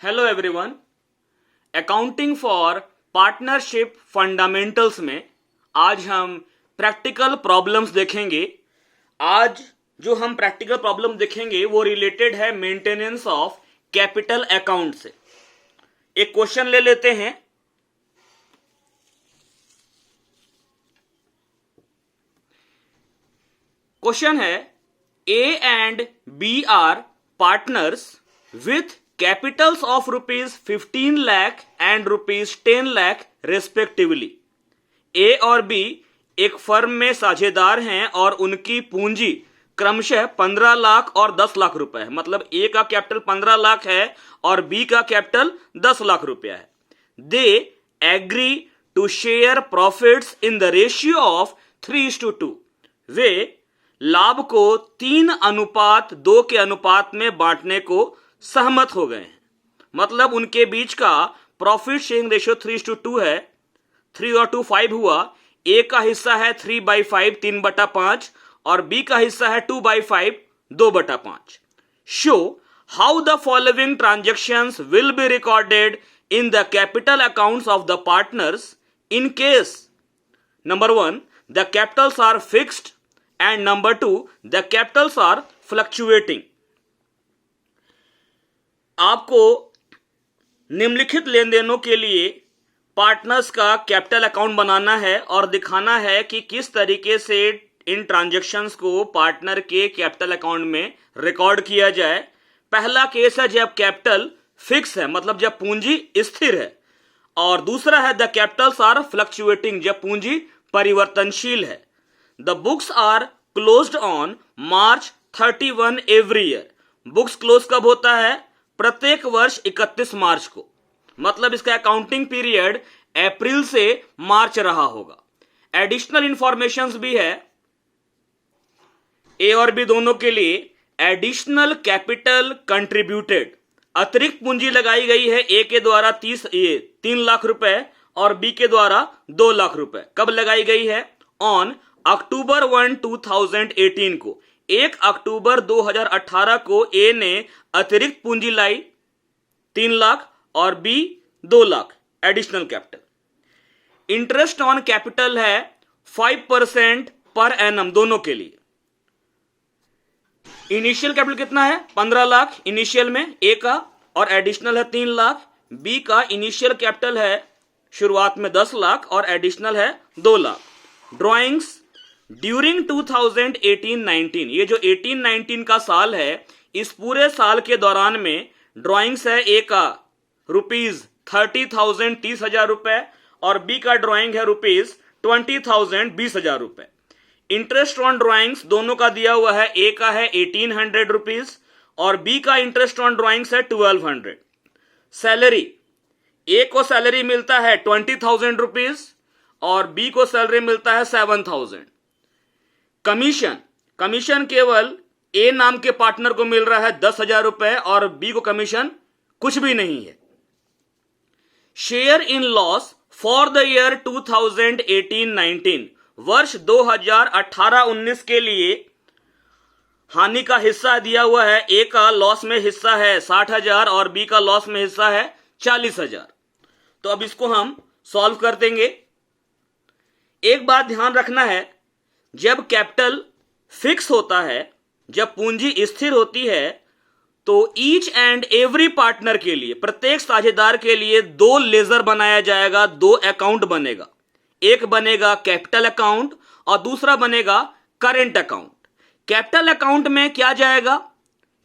Hello everyone. Accounting for partnership fundamentals में आज हम प्रैक्टिकल प्रॉब्लम्स देखेंगे। आज जो हम प्रैक्टिकल प्रॉब्लम देखेंगे वो रिलेटेड है मेंटेनेंस ऑफ कैपिटल अकाउंट से। एक क्वेश्चन ले लेते हैं। क्वेश्चन है A and B are partners with capitals of rupees 15 lakh and rupees 10 lakh respectively। ए और बी एक फर्म में साझेदार हैं और उनकी पूंजी क्रमशः 15 लाख और 10 लाख रुपए है। मतलब ए का कैपिटल 15 लाख है और बी का कैपिटल 10 लाख रुपया है। They agree to share profits in the ratio of 3:2। वे लाभ को 3:2 के अनुपात में बांटने को सहमत हो गए हैं। मतलब उनके बीच का प्रॉफिट शेयरिंग रेशियो 3:2 है। 3 और 2 5 हुआ। ए का हिस्सा है 3/5 3/5 और बी का हिस्सा है 2/5 2/5। Show how the following transactions will be recorded in the capital accounts of the partners in case number 1 the capitals are fixed and number 2 the capitals are fluctuating. आपको निम्नलिखित लेन देनों के लिए पार्टनर्स का कैपिटल अकाउंट बनाना है और दिखाना है कि किस तरीके से इन ट्रांजैक्शंस को पार्टनर के कैपिटल अकाउंट में रिकॉर्ड किया जाए। पहला केस है जब कैपिटल फिक्स है, मतलब जब पूंजी स्थिर है, और दूसरा है द कैपिटल्स आर फ्लक्चुएटिंग, जब पूंजी परिवर्तनशील है। The books are closed on March 31 every year. Books close कब होता है? प्रत्येक वर्ष 31 मार्च को। मतलब इसका अकाउंटिंग पीरियड अप्रैल से मार्च रहा होगा। एडिशनल इंफॉर्मेशंस भी है ए और बी दोनों के लिए। एडिशनल कैपिटल कंट्रीब्यूटेड, अतिरिक्त पूंजी लगाई गई है ए के द्वारा 3 लाख रुपए और बी के द्वारा 2 लाख रुपए। कब लगाई गई है? ऑन अक्टूबर 1 2018 को। 1 अक्टूबर 2018 को ए ने अतिरिक्त पूंजी लाई 3 लाख और B 2 lakh additional capital. Interest on capital है 5% पर एनम दोनों के लिए। इनिशियल कैपिटल कितना है? 15 लाख इनिशियल में ए का, और एडिशनल है 3 लाख। बी का इनिशियल कैपिटल है शुरुआत में 10 लाख और एडिशनल है 2 लाख। ड्रॉइंग्स ड्यूरिंग 2018-19, ये जो 18-19 का साल है, इस पूरे साल के दौरान में ड्रॉइंग्स है ए का ₹30,000 30,000 रुपए और बी का ड्रॉइंग है ₹20,000 20,000 रुपए। इंटरेस्ट ऑन ड्रॉइंग्स दोनों का दिया हुआ है। ए का है 1,800 रुपीज और बी का इंटरेस्ट ऑन ड्रॉइंग्स है 1,200। सैलरी, ए को सैलरी मिलता है 20,000 रुपीज और बी को सैलरी मिलता है 7,000। कमीशन केवल ए नाम के पार्टनर को मिल रहा है 10,000 रुपए और बी को कमीशन कुछ भी नहीं है। Share in loss for the year 2018-19, वर्ष 2018-19 के लिए हानि का हिस्सा दिया हुआ है। ए का लॉस में हिस्सा है 60,000 और बी का लॉस में हिस्सा है 40,000। तो अब इसको हम सॉल्व कर देंगे। एक बात ध्यान रखना है, जब कैपिटल फिक्स होता है, जब पूंजी स्थिर होती है, तो ईच एंड एवरी पार्टनर के लिए, प्रत्येक साझेदार के लिए 2 लेजर बनाया जाएगा, 2 अकाउंट बनेगा। एक बनेगा कैपिटल अकाउंट और दूसरा बनेगा करेंट अकाउंट। कैपिटल अकाउंट में क्या जाएगा?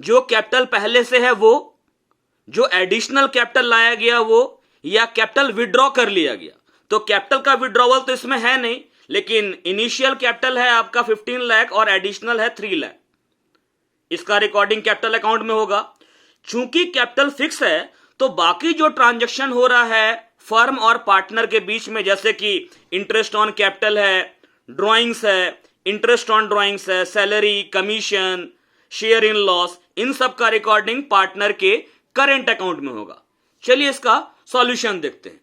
जो कैपिटल पहले से है वो, जो एडिशनल कैपिटल लाया गया वो, या कैपिटल विड्रॉ कर लिया गया। तो कैपिटल का विड्रॉवल तो इसमें है नहीं, लेकिन इनिशियल कैपिटल है आपका 15 लाख और एडिशनल है 3 लाख। इसका रिकॉर्डिंग कैपिटल अकाउंट में होगा। चूंकि कैपिटल फिक्स है तो बाकी जो ट्रांजैक्शन हो रहा है फर्म और पार्टनर के बीच में, जैसे कि इंटरेस्ट ऑन कैपिटल है, ड्रॉइंग्स है, इंटरेस्ट ऑन ड्रॉइंग्स है, salary, commission, share in loss, इन सब का रिकॉर्डिंग पार्टनर के करेंट अकाउंट में होगा। चलिए इसका सॉल्यूशन देखते हैं।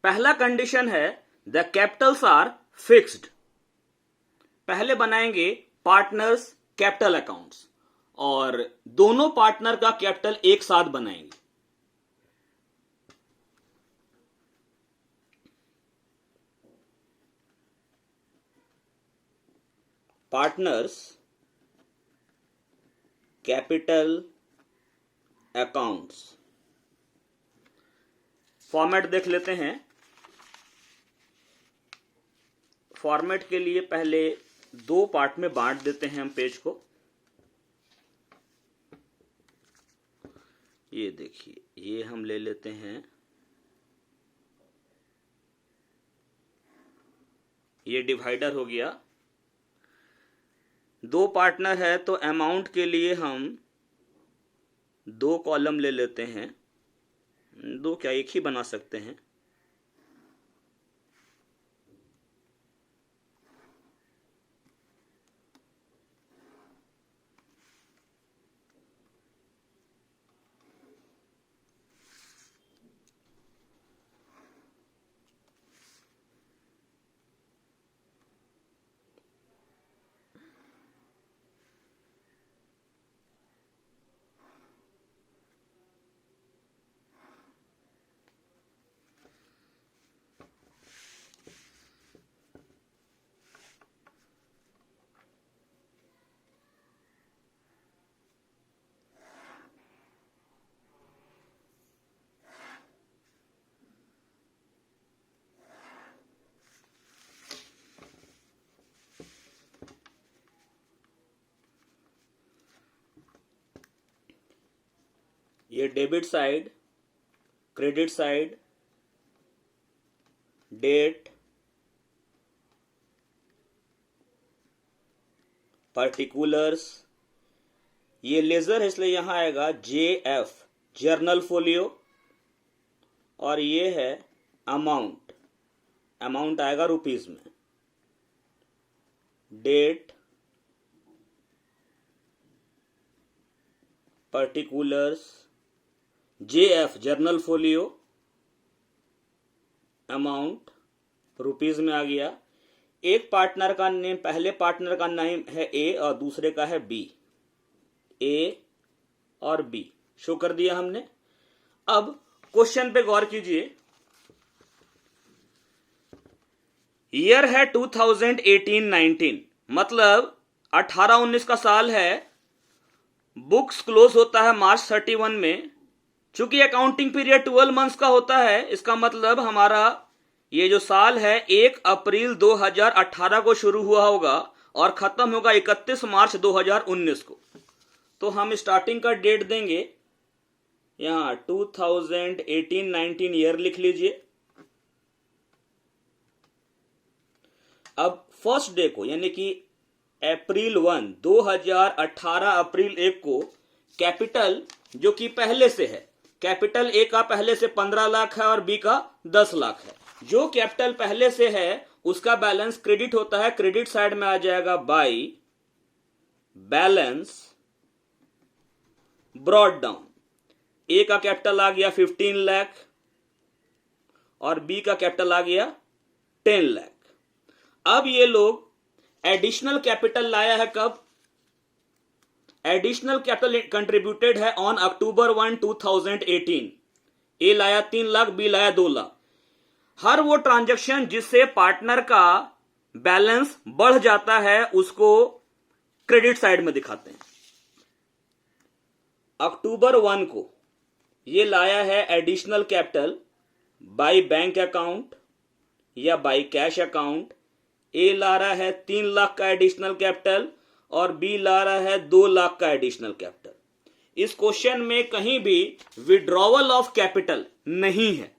पहला कंडीशन है द कैपिटल्स आर फिक्स्ड। पहले बनाएंगे पार्टनर्स कैपिटल अकाउंट्स और दोनों पार्टनर का कैपिटल एक साथ बनाएंगे। Partners capital accounts. फॉर्मेट देख लेते हैं। फॉर्मेट के लिए पहले दो पार्ट में बांट देते हैं हम पेज को। ये देखिए, ये हम ले लेते हैं, ये डिवाइडर हो गया। दो पार्टनर है तो अमाउंट के लिए हम दो कॉलम ले लेते हैं, दो क्या एक ही बना सकते हैं। ये debit side, credit side, date, particulars. ये लेजर है इसलिए यहां आएगा JF, जर्नल फोलियो। और ये है अमाउंट, अमाउंट आएगा रुपीज में। Date, particulars, JF journal folio, amount rupees में आ गया। एक पार्टनर का नेम, पहले पार्टनर का नेम है A और दूसरे का है B। A और B शो कर दिया हमने। अब क्वेश्चन पे गौर कीजिए। ईयर है 2018-19, मतलब 18-19 का साल है। बुक्स क्लोज होता है March 31 में। चूंकि अकाउंटिंग पीरियड 12 मंथ्स का होता है, इसका मतलब हमारा ये जो साल है 1 अप्रैल 2018 को शुरू हुआ होगा और खत्म होगा 31 मार्च 2019 को। तो हम स्टार्टिंग का डेट देंगे, यहां 2018-19 ईयर लिख लीजिए। अब फर्स्ट डे को यानी कि अप्रैल 1 2018 अप्रैल 1 को कैपिटल जो कि पहले से है, कैपिटल ए का पहले से 15 लाख है और बी का 10 लाख है। जो कैपिटल पहले से है उसका बैलेंस क्रेडिट होता है, क्रेडिट साइड में आ जाएगा बाई बैलेंस ब्रॉड डाउन। ए का कैपिटल आ गया 15 लाख और बी का कैपिटल आ गया 10 लाख। अब ये लोग एडिशनल कैपिटल लाया है कब? एडिशनल कैपिटल कंट्रीब्यूटेड है ऑन अक्टूबर 1 2018। ए लाया 3 लाख, बी लाया 2 लाख। हर वो ट्रांजैक्शन जिससे पार्टनर का बैलेंस बढ़ जाता है उसको क्रेडिट साइड में दिखाते हैं। अक्टूबर 1 को ये लाया है additional capital by bank account या बाय कैश अकाउंट। ए ला रहा है 3 लाख का एडिशनल कैपिटल और बी ला रहा है 2 लाख का एडिशनल कैपिटल। इस क्वेश्चन में कहीं भी विड्रॉवल ऑफ कैपिटल नहीं है।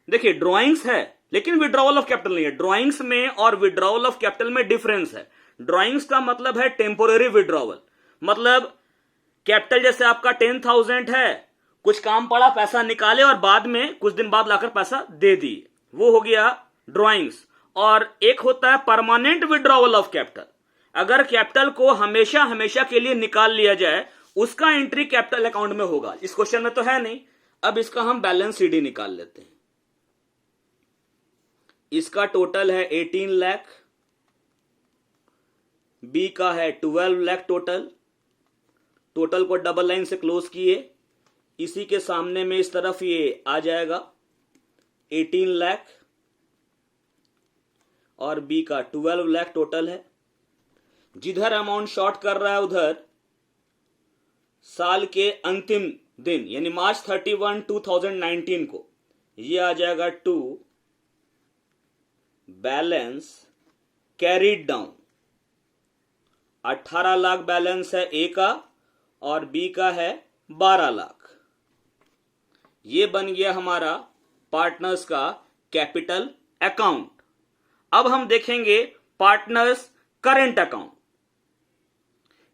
देखिए ड्राइंग्स है लेकिन विड्रॉवल ऑफ कैपिटल नहीं है। ड्राइंग्स में और विड्रॉवल ऑफ कैपिटल में डिफरेंस है। ड्राइंग्स का मतलब है टेम्पोररी विड्रॉवल, मतलब कैपिटल जैसे आपका 10,000 है, कुछ काम पड़ा पैसा निकाले और बाद में कुछ दिन बाद लाकर पैसा दे दिए, वो हो गया ड्राइंग्स। और एक होता है परमानेंट विड्रॉवल ऑफ कैपिटल। अगर कैपिटल को हमेशा हमेशा के लिए निकाल लिया जाए उसका एंट्री कैपिटल अकाउंट में होगा। इस क्वेश्चन में तो है नहीं। अब इसका हम बैलेंस सीडी निकाल लेते हैं। इसका टोटल है 18 लाख, बी का है 12 लाख टोटल, टोटल को डबल लाइन से क्लोज किए, इसी के सामने में इस तरफ ये आ जाएगा 18 लाख और बी का 12 लाख टोटल है। जिधर अमाउंट शॉर्ट कर रहा है उधर साल के अंतिम दिन यानी मार्च 31, 2019 को ये आ जाएगा to balance carried down. 18 lakh balance है ए का और बी का है 12 लाख। ये बन गया हमारा पार्टनर्स का कैपिटल अकाउंट। अब हम देखेंगे पार्टनर्स करेंट अकाउंट।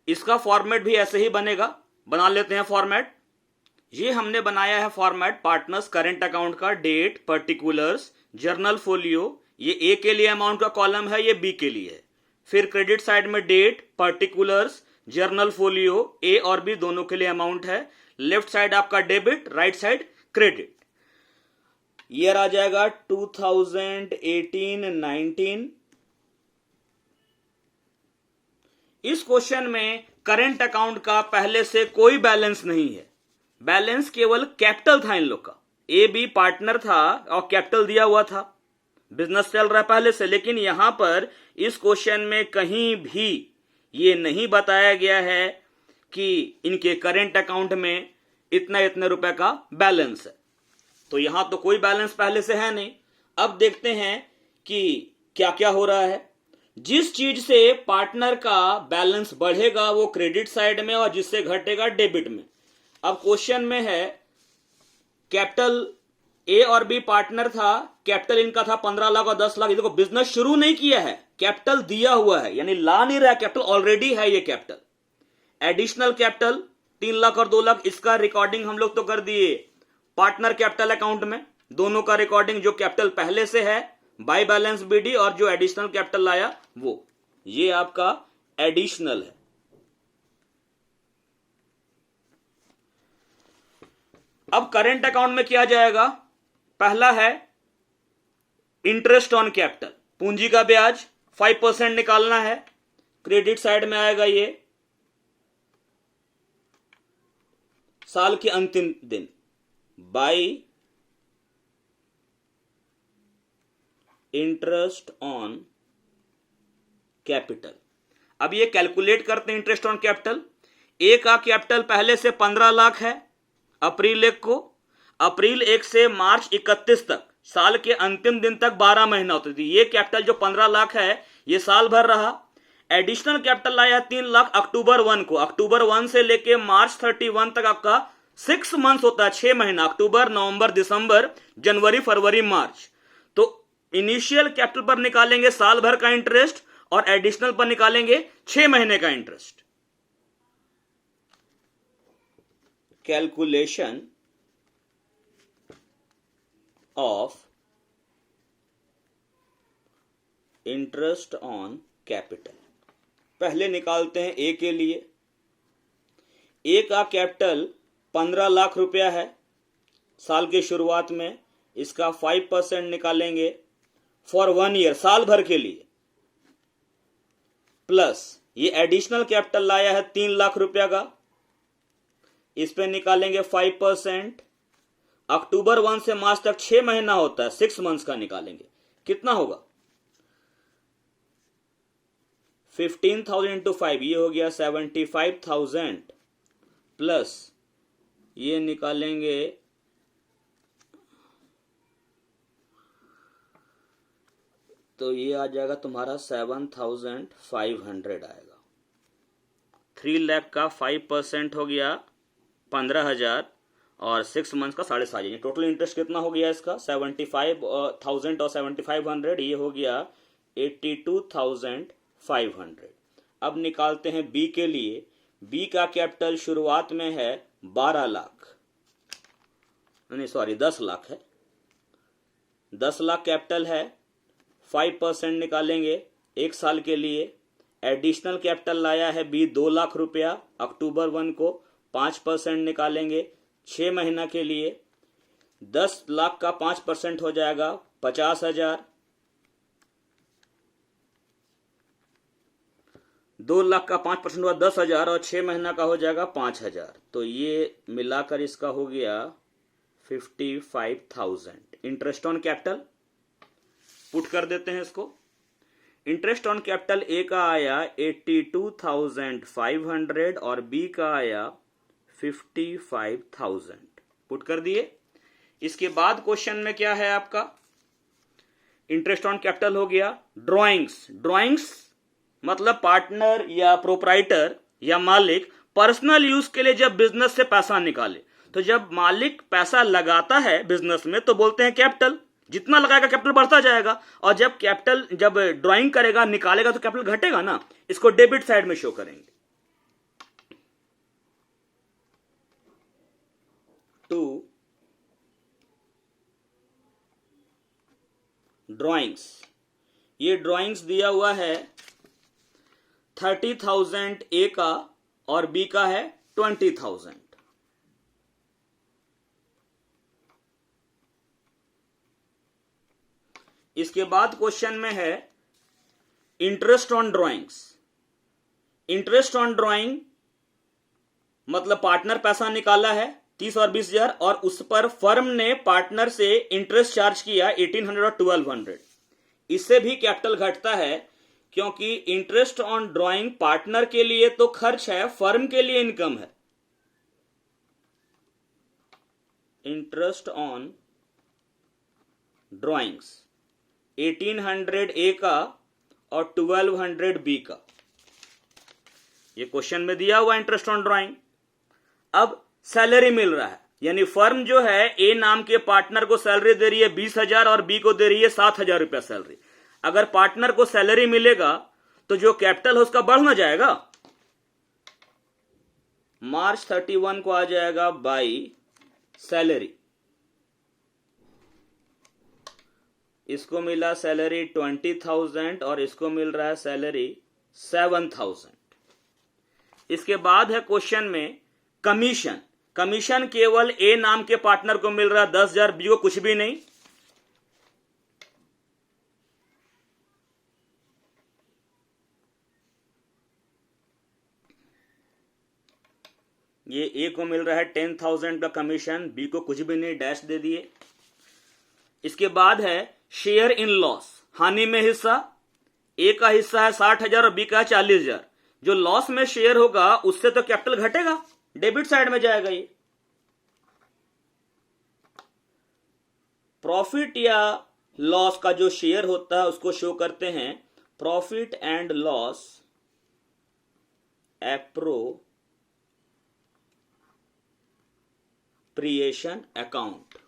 इसका फॉर्मेट भी ऐसे ही बनेगा, बना लेते हैं फॉर्मेट। ये हमने बनाया है फॉर्मेट पार्टनर्स करेंट अकाउंट का, डेट, पर्टिकुलर्स, जर्नल फोलियो। ये ए के लिए अमाउंट का कॉलम है, ये बी के लिए है। फिर क्रेडिट साइड में date, particulars, journal folio, A और बी दोनों के लिए अमाउंट है। लेफ्ट साइड आपका debit, right side credit. Year आ जाएगा 2018-19। इस क्वेश्चन में करंट अकाउंट का पहले से कोई बैलेंस नहीं है, बैलेंस केवल कैपिटल था इन लोग का। ए बी पार्टनर था और कैपिटल दिया हुआ था, बिजनेस चल रहा है पहले से। लेकिन यहां पर इस क्वेश्चन में कहीं भी ये नहीं बताया गया है कि इनके करेंट अकाउंट में इतना इतने रुपए का बैलेंस है, तो यहां तो कोई बैलेंस पहले से है नहीं। अब देखते हैं कि क्या क्या हो रहा है। जिस चीज से पार्टनर का बैलेंस बढ़ेगा वो क्रेडिट साइड में और जिससे घटेगा डेबिट में। अब क्वेश्चन में है कैपिटल ए और बी पार्टनर था, कैपिटल इनका था 15 लाख और 10 लाख। देखो बिजनेस शुरू नहीं किया है, कैपिटल दिया हुआ है, यानी ला नहीं रहा, कैपिटल ऑलरेडी है। ये कैपिटल एडिशनल कैपिटल 3 लाख और 2 लाख, इसका रिकॉर्डिंग हम लोग तो कर दिए पार्टनर कैपिटल अकाउंट में। दोनों का रिकॉर्डिंग, जो कैपिटल पहले से है बाय बैलेंस बीडी और जो एडिशनल कैपिटल लाया वो, ये आपका एडिशनल है। अब करंट अकाउंट में क्या जाएगा? पहला है इंटरेस्ट ऑन कैपिटल, पूंजी का ब्याज 5% निकालना है। क्रेडिट साइड में आएगा ये साल के अंतिम दिन बाय इंटरेस्ट ऑन कैपिटल। अब ये कैलकुलेट करते हैं इंटरेस्ट ऑन कैपिटल। ए का कैपिटल पहले से 15 लाख है अप्रैल 1 को, अप्रैल 1 से मार्च 31 तक, साल के अंतिम दिन तक 12 महीना होती थी। ये कैपिटल जो 15 लाख है ये साल भर रहा। एडिशनल कैपिटल लाया 3 लाख अक्टूबर 1 को। अक्टूबर 1 से लेके मार्च 31 तक आपका 6 मंथ्स होता है, 6 महीना, अक्टूबर, नवंबर, दिसंबर, जनवरी, फरवरी, मार्च। तो इनिशियल कैपिटल पर निकालेंगे साल भर का इंटरेस्ट और एडिशनल पर निकालेंगे 6 महीने का interest. Calculation of interest on capital पहले निकालते हैं ए के लिए। ए का कैपिटल 15 लाख रुपया है साल के शुरुआत में, इसका 5% निकालेंगे फॉर 1 ईयर, साल भर के लिए, प्लस ये एडिशनल कैपिटल लाया है 3 लाख रुपया का, इस पे निकालेंगे 5%। अक्टूबर 1 से मार्च तक 6 महीना होता है, 6 मंथ्स का निकालेंगे, कितना होगा 15,000 इंटू 5, ये हो गया 75,000, प्लस ये निकालेंगे तो ये आ जाएगा तुम्हारा 7,500 आएगा। 3 लाख का 5% हो गया 15,000 और 6 मंथ्स का 7,500। टोटल इंटरेस्ट कितना हो गया इसका 75,000 और 7,500, ये हो गया 82,500। अब निकालते हैं बी के लिए। बी का कैपिटल शुरुआत में है 12 लाख, नहीं सॉरी 10 लाख है, 10 लाख कैपिटल है, 5% निकालेंगे 1 साल के लिए। एडिशनल कैपिटल लाया है बी 2 लाख रुपया अक्टूबर 1 को, 5% निकालेंगे 6 महीना के लिए। 10 लाख का 5% हो जाएगा 50,000। 2 लाख का 5% हुआ 10,000 और 6 महीना का हो जाएगा 5,000। तो ये मिलाकर इसका हो गया 55,000। इंटरेस्ट ऑन कैपिटल पुट कर देते हैं इसको। इंटरेस्ट ऑन कैपिटल ए का आया 82,500 और बी का आया 55,000। पुट कर दिए। इसके बाद क्वेश्चन में क्या है आपका, इंटरेस्ट ऑन कैपिटल हो गया। ड्राइंग्स मतलब पार्टनर या प्रोप्राइटर या मालिक पर्सनल यूज के लिए जब बिजनेस से पैसा निकाले, तो जब मालिक पैसा लगाता है बिजनेस में तो बोलते हैं कैपिटल। जितना लगाएगा कैपिटल बढ़ता जाएगा, और जब ड्राइंग करेगा निकालेगा तो कैपिटल घटेगा ना। इसको डेबिट साइड में शो करेंगे। टू ड्राइंग्स, ये ड्राइंग्स दिया हुआ है 30,000 ए का और बी का है 20,000। इसके बाद क्वेश्चन में है interest on drawings. Interest on drawing मतलब पार्टनर पैसा निकाला है 30 और 20,000 और उस पर फर्म ने पार्टनर से इंटरेस्ट चार्ज किया 1,800 और 1,200। इससे भी कैपिटल घटता है, क्योंकि इंटरेस्ट ऑन ड्राइंग पार्टनर के लिए तो खर्च है, फर्म के लिए इनकम है। इंटरेस्ट ऑन ड्राइंग्स 1,800 ए का और 1,200 बी का, ये क्वेश्चन में दिया हुआ इंटरेस्ट ऑन ड्राइंग। अब सैलरी मिल रहा है, यानी फर्म जो है ए नाम के पार्टनर को सैलरी दे रही है 20,000 और बी को दे रही है 7,000 रुपया सैलरी। अगर पार्टनर को सैलरी मिलेगा तो जो कैपिटल है उसका बढ़ ना जाएगा। मार्च 31 को आ जाएगा बाई सैलरी। इसको मिला सैलरी 20,000 और इसको मिल रहा है सैलरी 7,000। इसके बाद है क्वेश्चन में कमीशन केवल ए नाम के पार्टनर को मिल रहा है 10,000, बी को कुछ भी नहीं। ये ए को मिल रहा है 10,000 का कमीशन, बी को कुछ भी नहीं, डैश दे दिए। इसके बाद है शेयर इन लॉस, हानि में हिस्सा। ए का हिस्सा है 60,000 और बी का है 40,000। जो लॉस में शेयर होगा उससे तो कैपिटल घटेगा, डेबिट साइड में जाएगा। ये प्रॉफिट या लॉस का जो शेयर होता है उसको शो करते हैं profit and loss appropriation account.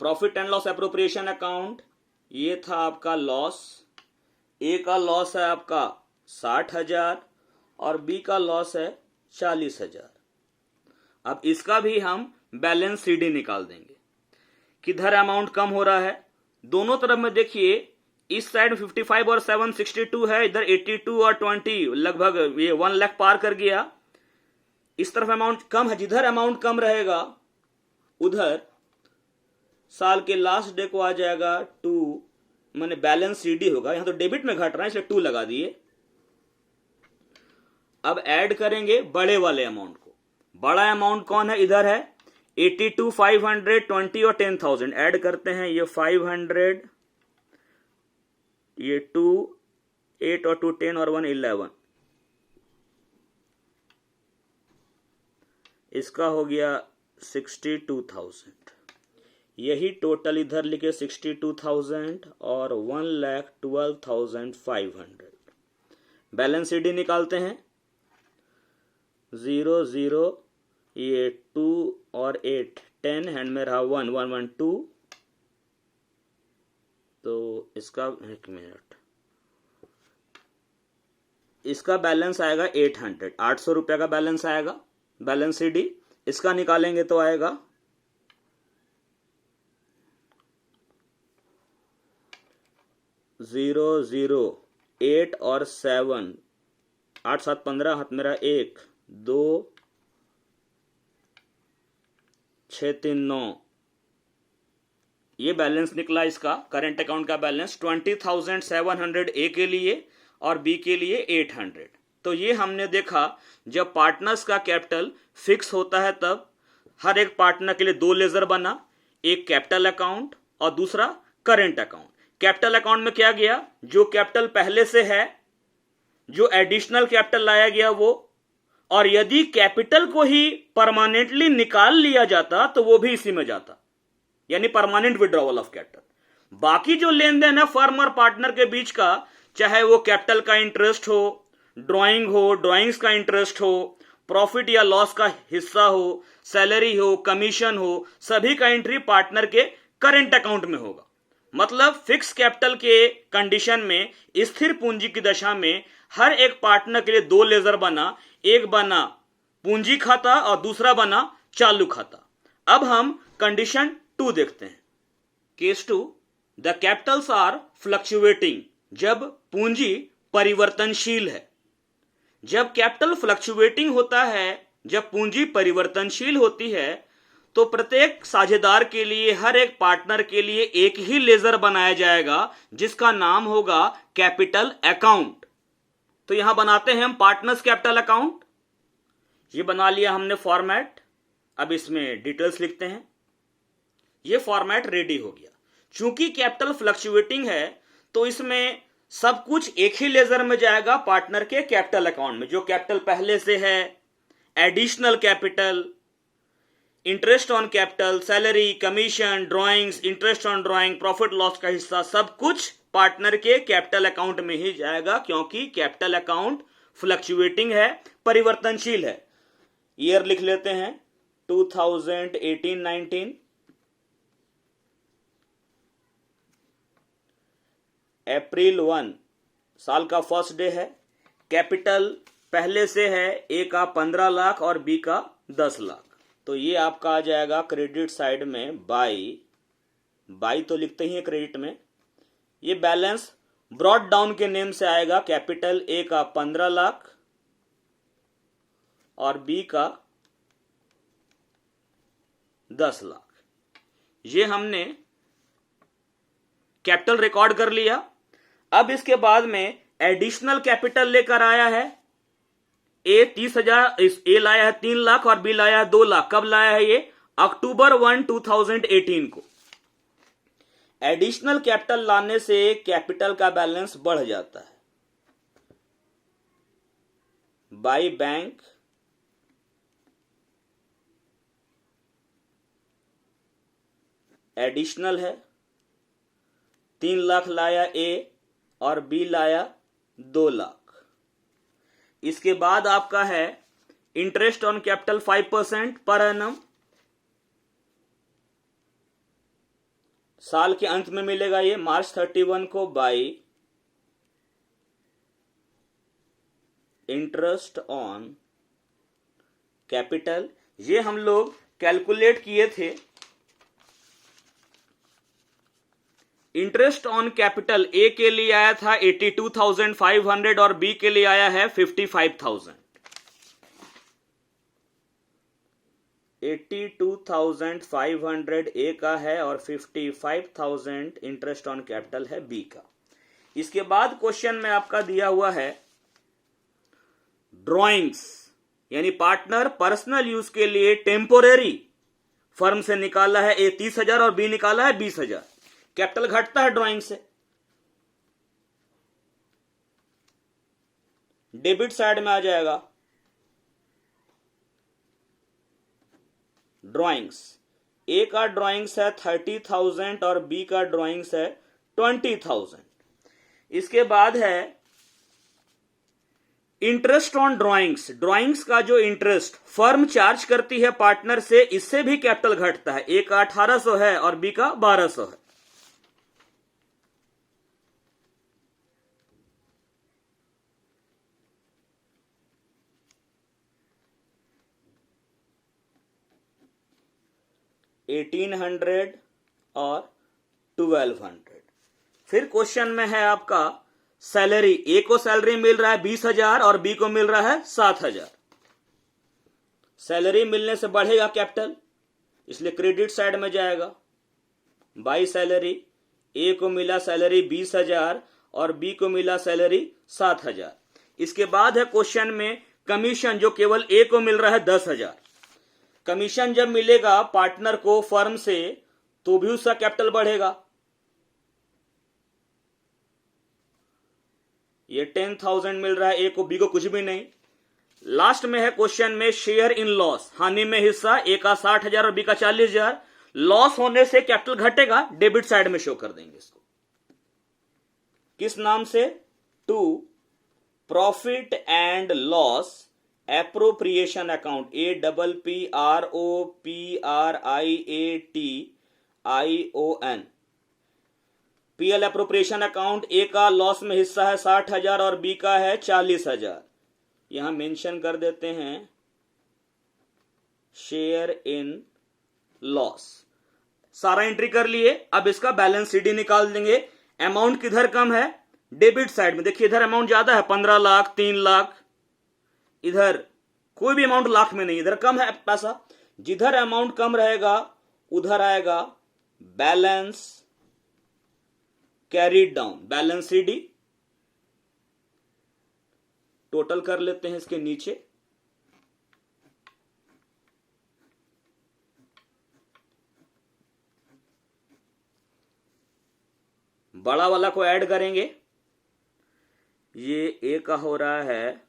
Profit and loss appropriation account, ये था आपका लॉस। ए का लॉस है आपका 60,000 और बी का लॉस है 40,000। अब इसका भी हम बैलेंस सीडी निकाल देंगे। किधर अमाउंट कम हो रहा है, दोनों तरफ में देखिए, इस साइड 55 और 7 62 है, इधर 82 और 20 लगभग ये 1 लाख पार कर गया। इस तरफ अमाउंट कम है, जिधर अमाउंट कम रहेगा उधर साल के लास्ट डे को आ जाएगा 2, माने बैलेंस सीडी होगा। यहां तो डेबिट में घट रहा है इसलिए 2 लगा दिए। अब ऐड करेंगे बड़े वाले अमाउंट को। बड़ा अमाउंट कौन है, इधर है 82, 500, 20 और 10,000। ऐड करते हैं, ये 500, ये 2, 8 और 2 10 और 1 11। इसका हो गया 62,000। यही टोटल इधर लिखे 62,000 और 1,12,500। बैलेंस सीडी निकालते हैं। 0 0, ये 2 और 8 10, हैंड में रहा 1 1 1 2। तो इसका एक मिनट, इसका बैलेंस आएगा 800, 800 रुपया का बैलेंस आएगा। बैलेंस सीडी इसका निकालेंगे तो आएगा 0 0, 8 और 7, 8 7 15, हाथ मेरा 1 2 6 3 9। ये बैलेंस निकला इसका, करंट अकाउंट का बैलेंस 20,700 ए के लिए और बी के लिए 800। तो ये हमने देखा जब पार्टनर्स का कैपिटल फिक्स होता है तब हर एक पार्टनर के लिए दो लेजर बना, एक कैपिटल अकाउंट और दूसरा करेंट अकाउंट। कैपिटल अकाउंट में क्या गया, जो कैपिटल पहले से है, जो एडिशनल कैपिटल लाया गया वो, और यदि कैपिटल को ही परमानेंटली निकाल लिया जाता तो वो भी इसी में जाता, यानी परमानेंट विड्रॉवल ऑफ कैपिटल। बाकी जो लेन देन है फर्म और पार्टनर के बीच का, चाहे वो कैपिटल का इंटरेस्ट हो, ड्राइंग हो, ड्राइंग्स का इंटरेस्ट हो, प्रॉफिट या लॉस का हिस्सा हो, सैलरी हो, कमीशन हो, सभी का एंट्री पार्टनर के करेंट अकाउंट में होगा। मतलब फिक्स कैपिटल के कंडीशन में स्थिर पूंजी की दशा में हर एक पार्टनर के लिए दो लेजर बना, एक बना पूंजी खाता और दूसरा बना चालू खाता। अब हम कंडीशन 2 देखते हैं। Case 2, the capitals are fluctuating, जब पूंजी परिवर्तनशील है। जब कैपिटल फ्लक्चुएटिंग होता है, जब पूंजी परिवर्तनशील होती है, तो प्रत्येक साझेदार के लिए, हर एक पार्टनर के लिए एक ही लेजर बनाया जाएगा जिसका नाम होगा कैपिटल अकाउंट। तो यहां बनाते हैं हम पार्टनर्स कैपिटल अकाउंट। ये बना लिया हमने फॉर्मेट। अब इसमें डिटेल्स लिखते हैं। ये फॉर्मेट रेडी हो गया। चूंकि कैपिटल फ्लक्चुएटिंग है तो इसमें सब कुछ एक ही लेजर में जाएगा पार्टनर के कैपिटल अकाउंट में। जो कैपिटल पहले से है, additional capital, interest on capital, salary, commission, drawings, interest on drawing, profit loss का हिस्सा, सब कुछ पार्टनर के कैपिटल अकाउंट में ही जाएगा, क्योंकि कैपिटल अकाउंट फ्लक्चुएटिंग है, परिवर्तनशील है। ईयर लिख लेते हैं 2018-19। अप्रैल 1 साल का फर्स्ट डे है। कैपिटल पहले से है, ए का 15 लाख और बी का 10 लाख। तो ये आपका आ जाएगा क्रेडिट साइड में बाई तो लिखते ही है क्रेडिट में। ये बैलेंस ब्रॉड डाउन के नेम से आएगा। कैपिटल ए का 15 लाख और बी का 10 लाख। ये हमने कैपिटल रिकॉर्ड कर लिया। अब इसके बाद में एडिशनल कैपिटल लेकर आया है। ए 30,000, ए लाया है 3 लाख और बी लाया है 2 लाख। कब लाया है ये? अक्टूबर 1, 2018 को। एडिशनल कैपिटल लाने से कैपिटल का बैलेंस बढ़ जाता है। बाई बैंक एडिशनल है, 3 लाख लाया ए और बी लाया 2 लाख। इसके बाद आपका है interest on capital 5% per annum. साल के अंत में मिलेगा ये मार्च 31 को बाई इंटरेस्ट ऑन कैपिटल। ये हम लोग कैलकुलेट किए थे। इंटरेस्ट ऑन कैपिटल ए के लिए आया था 82,500 और बी के लिए आया है 55,000। 82,500 ए का है और 55,000 इंटरेस्ट ऑन कैपिटल है बी का। इसके बाद क्वेश्चन में आपका दिया हुआ है ड्राइंग्स, यानी पार्टनर पर्सनल यूज के लिए टेम्पोरेरी फर्म से निकाला है ए 30,000 और बी निकाला है 20,000। कैपिटल घटता है ड्राइंग से। डेबिट साइड में आ जाएगा ड्राइंग्स। ए का ड्राइंग्स है 30,000 और बी का ड्राइंग्स है 20,000। इसके बाद है इंटरेस्ट ऑन ड्राइंग्स। ड्राइंग्स का जो इंटरेस्ट फर्म चार्ज करती है पार्टनर से, इससे भी कैपिटल घटता है। ए का 1,800 है और बी का 1,200 है। $1,800 और 1,200। फिर क्वेश्चन में है आपका सैलरी। ए को सैलरी मिल रहा है 20,000 और बी को मिल रहा है 7,000। सैलरी मिलने से बढ़ेगा कैपिटल, इसलिए क्रेडिट साइड में जाएगा। बाई सैलरी, ए को मिला सैलरी 20,000 और बी को मिला सैलरी 7,000। इसके बाद है क्वेश्चन में कमीशन जो केवल ए को मिल रहा है 10,000। कमीशन जब मिलेगा पार्टनर को फर्म से तो भी उसका कैपिटल बढ़ेगा। ये 10,000 मिल रहा है ए को, बी को कुछ भी नहीं। लास्ट में है क्वेश्चन में शेयर इन लॉस, हानि में हिस्सा, ए का 60,000 और बी का 40,000। लॉस होने से कैपिटल घटेगा, डेबिट साइड में शो कर देंगे इसको। किस नाम से? To profit and loss appropriation account, APPROPRIATION। PL appropriation account, A का लॉस में हिस्सा है 60,000 और बी का है 40,000। यहां मेंशन कर देते हैं शेयर इन लॉस। सारा एंट्री कर लिए। अब इसका बैलेंस सीडी निकाल देंगे। अमाउंट किधर कम है? डेबिट साइड में। देखिए इधर अमाउंट ज्यादा है, 15 लाख, 3 लाख। इधर कोई भी अमाउंट लाख में नहीं, इधर कम है पैसा। जिधर अमाउंट कम रहेगा उधर आएगा balance carried down, balance CD. Total कर लेते हैं इसके नीचे। बड़ा वाला को ऐड करेंगे। ये ए का हो रहा है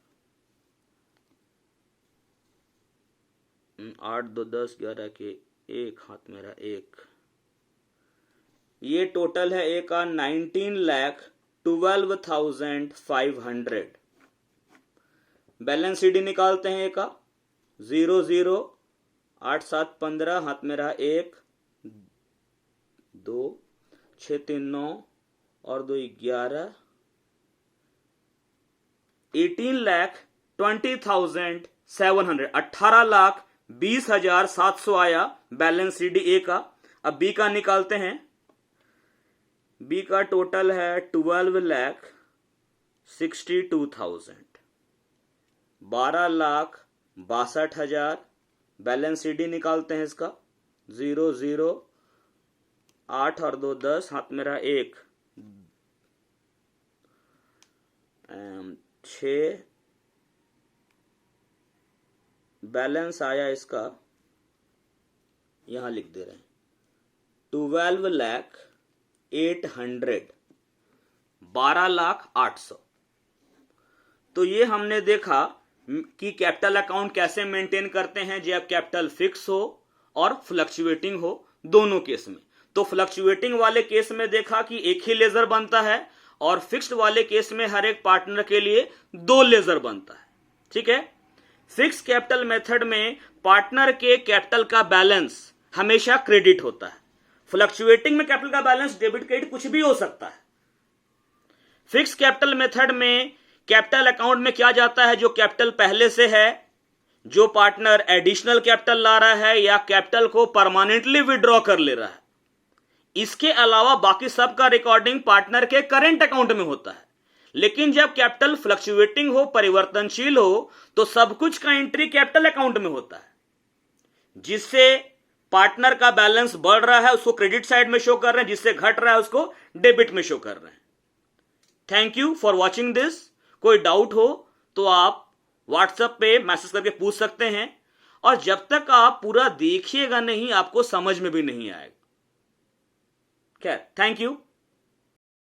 8, 2, 10, 11 के 1, हाथ मेरा 1। ये टोटल है ए का 19,12,500। बैलेंस सीडी निकालते हैं ए का। 0, 0, 8, 7, 15, हाथ मेरा 1, 2, 6, 3, 9 और 2, 11। 18,20,700, 18,20,700 आया बैलेंस सीडी ए का। अब बी का निकालते हैं। बी का टोटल है 12,62,000, 12,62,000। बैलेंस सीडी निकालते हैं इसका। 0, 0, 8 और 2, 10, हाथ मेरा 1, 6। बैलेंस आया इसका, यहां लिख दे रहे हैं 12,08,000, 12,08,000। तो ये हमने देखा कि कैपिटल अकाउंट कैसे मेंटेन करते हैं जब कैपिटल फिक्स हो और फ्लक्चुएटिंग हो, दोनों केस में। तो फ्लक्चुएटिंग वाले केस में देखा कि एक ही लेजर बनता है और फिक्स्ड वाले केस में हर एक पार्टनर के लिए 2 लेजर बनता है। ठीक है। फिक्स कैपिटल मेथड में पार्टनर के कैपिटल का बैलेंस हमेशा क्रेडिट होता है। फ्लक्चुएटिंग में कैपिटल का बैलेंस डेबिट क्रेडिट कुछ भी हो सकता है। फिक्स कैपिटल मेथड में कैपिटल अकाउंट में क्या जाता है? जो कैपिटल पहले से है, जो पार्टनर एडिशनल कैपिटल ला रहा है या कैपिटल को परमानेंटली विड्रॉ कर ले रहा है। इसके अलावा बाकी सब का रिकॉर्डिंग पार्टनर के करंट अकाउंट में होता है। लेकिन जब कैपिटल फ्लक्चुएटिंग हो, परिवर्तनशील हो, तो सब कुछ का एंट्री कैपिटल अकाउंट में होता है। जिससे पार्टनर का बैलेंस बढ़ रहा है उसको क्रेडिट साइड में शो कर रहे हैं, जिससे घट रहा है उसको डेबिट में शो कर रहे हैं। Thank you for watching this. कोई डाउट हो तो आप व्हाट्सएप पे मैसेज करके पूछ सकते हैं, और जब तक आप पूरा देखिएगा नहीं आपको समझ में भी नहीं आएगा। खैर, थैंक यू।